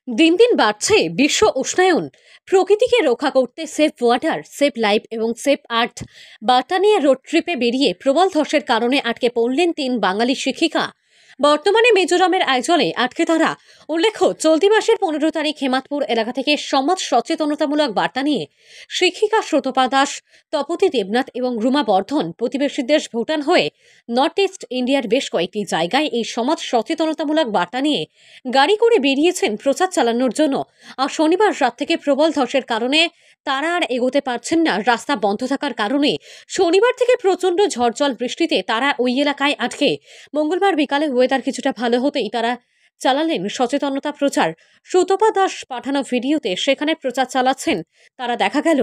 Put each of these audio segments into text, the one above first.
দিন দিন বাড়ছে বিশ্ব উষ্ণায়ন। প্রকৃতিকে রক্ষা করতে সেভ ওয়াটার, সেভ লাইফ এবং সেভ আর্থ বার্তা নিয়ে রোড ট্রিপে বেরিয়ে প্রবল ধসের কারণে আটকে পড়লেন 3 বাঙালি শিক্ষিকা। বর্তমানে মিজোরামের আইজলে আটকে তারা। উল্লেখ্য, চলতি মাসের 15 তারিখ হেমাদপুর এলাকা থেকে সমাজ সচেতনতামূলক বার্তা নিয়ে শিক্ষিকা শ্রুতপা দাস, তপতী দেবনাথ এবং রুমা বর্ধন প্রতিবেশী দেশ ভুটান হয়ে নর্থ ইস্ট ইন্ডিয়ার বেশ কয়েকটি জায়গায় এই সমাজ সচেতনতামূলক বার্তা নিয়ে গাড়ি করে বেরিয়েছেন প্রচার চালানোর জন্য। আর শনিবার রাত থেকে প্রবল ধসের কারণে তারা আর এগোতে পারছেন না। রাস্তা বন্ধ থাকার কারণে শনিবার থেকে প্রচণ্ড ঝড়জল বৃষ্টিতে তারা ওই এলাকায় আটকে। মঙ্গলবার বিকালে ওয়েদার কিছুটা ভালো হতেই তারা চালালেন সচেতনতা প্রচার। শ্রুতপা দাস পাঠানো ভিডিওতে সেখানে প্রচার চালাচ্ছেন তারা দেখা গেল।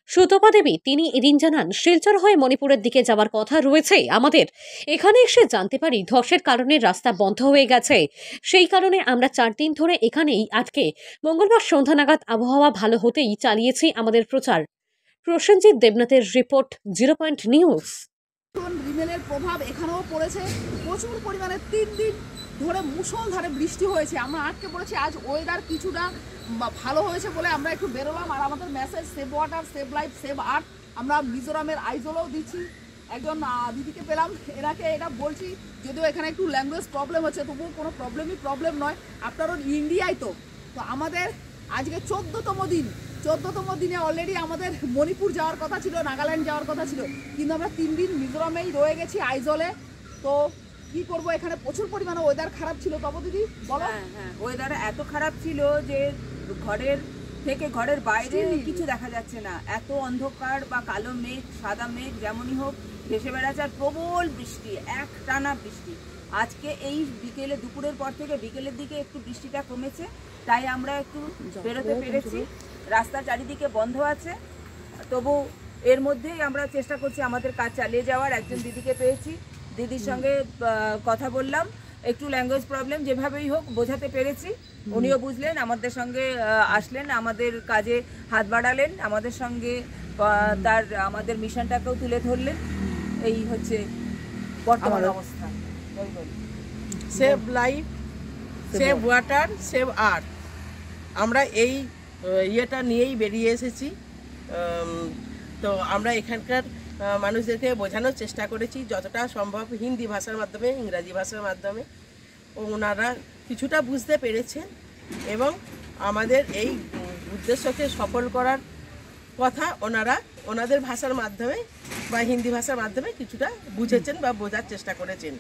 শ্রুতপা দেবী তিনি এদিন জানান, শিলচর হয়ে মণিপুরের দিকে যাওয়ার কথা রয়েছে আমাদের। এখানে এসে জানতে পারি ধসের কারণে রাস্তা বন্ধ হয়ে গেছে। সেই কারণে আমরা 4 দিন ধরে এখানেই আটকে। মঙ্গলবার সন্ধ্যা নাগাদ আবহাওয়া ভালো হতেই চালিয়েছি আমাদের প্রচার। প্রসেনজিৎ দেবনাথের রিপোর্ট, 0 পয়েন্ট নিউজ। রিমেলের প্রভাব এখানেও পড়েছে প্রচুর পরিমাণে। 3 দিন ধরে মুষলধারে বৃষ্টি হয়েছে, আমরা আটকে পড়েছি। আজ ওয়েদার কিছুটা ভালো হয়েছে বলে আমরা একটু বেরোলাম। আর আমাদের message save water, save life, save earth আমরা মিজোরামের আইজলেও দিচ্ছি। একজন দিদিকে পেলাম, এনাকে এটা বলছি, যদিও এখানে একটু ল্যাঙ্গুয়েজ প্রবলেম হচ্ছে, তবুও কোনো প্রবলেম নয়। আপনারও ইন্ডিয়ায় তো আমাদের আজকে 14তম দিন। 14তম দিনে অলরেডি আমাদের মণিপুর যাওয়ার কথা ছিল, নাগাল্যান্ড যাওয়ার কথা ছিল, কিন্তু আমরা 3 দিন মিজোরামেই রয়ে গেছি আইজলে। তো কি করবো, এখানে প্রচুর পরিমাণে ওয়েদার খারাপ ছিল। তবে দিদি বলো। হ্যাঁ, ওয়েদার এত খারাপ ছিল যে ঘরের বাইরে কিছু দেখা যাচ্ছে না। এত অন্ধকার বা কালো মেঘ, সাদা মেঘ যেমনই হোক ভেসে বেড়াচ্ছে। আর প্রবল বৃষ্টি, একটানা বৃষ্টি। আজকে এই বিকেলে, দুপুরের পর থেকে বিকেলের দিকে একটু বৃষ্টিটা কমেছে, তাই আমরা একটু বেরোতে পেরেছি। রাস্তা চারিদিকে বন্ধ আছে, তবু এর মধ্যেই আমরা চেষ্টা করছি আমাদের কাজ চালিয়ে যাওয়ার। একজন দিদিকে পেয়েছি, দিদির সঙ্গে কথা বললাম, একটু ল্যাঙ্গুয়েজ প্রবলেম, যেভাবেই হোক বোঝাতে পেরেছি। উনিও বুঝলেন, আমাদের সঙ্গে আসলেন, আমাদের কাজে হাত বাড়ালেন, আমাদের সঙ্গে আমাদের মিশনটাকেও তুলে ধরলেন। এই হচ্ছে বর্তমান অবস্থা। Save life, save water, save earth, আমরা এই ইয়েটা নিয়েই বেরিয়ে এসেছি। তো আমরা এখানকার মানুষদেরকে বোঝানোর চেষ্টা করেছি যতটা সম্ভব হিন্দি ভাষার মাধ্যমে, ইংরাজি ভাষার মাধ্যমে। ওনারা কিছুটা বুঝতে পেরেছেন এবং আমাদের এই উদ্দেশ্যকে সফল করার কথা ওনারা ওনাদের ভাষার মাধ্যমে বা হিন্দি ভাষার মাধ্যমে কিছুটা বুঝেছেন বা বোঝার চেষ্টা করেছেন।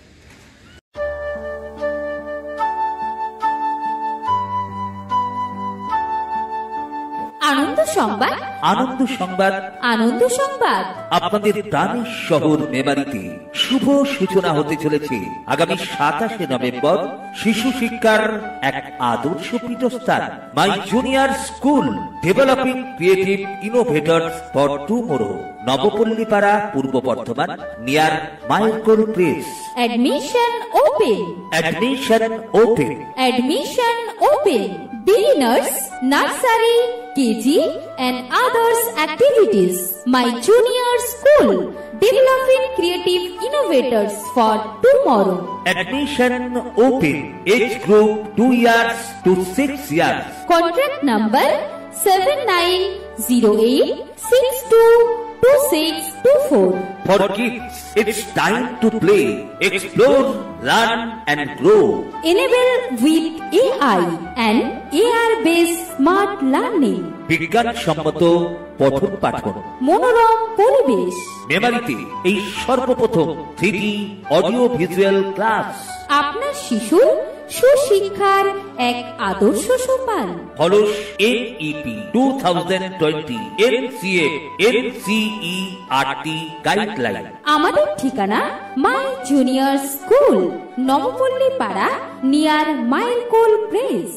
আনন্দ সংবাদ, আনন্দ সংবাদ, আনন্দ সংবাদ। আপনাদের প্রাণের শহর মেমারিতে শুভ সূচনা হতে চলেছে আগামী 27শে নভেম্বর শিশু শিক্ষার এক আদর্শ পীঠস্থান, my junior school developing creative innovators for tomorrow, Nabapallipara, Purba Bardhaman, near Mailkol press. Admission open. Admission open. Admission open. Beginners, nursery, KG and others activities. My junior school, developing creative innovators for tomorrow. Admission open. Age group 2 years to 6 years. Contract number 7908622624. For kids, it's time to play, explore, learn and grow. Enable with AI and AR-based smart learning. বিজ্ঞান সম্মত পঠন পাঠন, মনোরম পরিবেশ। মেমারিতে এই সর্বপ্রথম 3D audio visual class. আপনার শিশুর সুশিক্ষার এক আদর্শ সোপান। Follows NEP 2020 NCA NCERT guideline. আমাদের ঠিকানা মাই জুনিয়র স্কুল, নবপল্লী পাড়া, নিয়ার মাইলকোল প্রেস।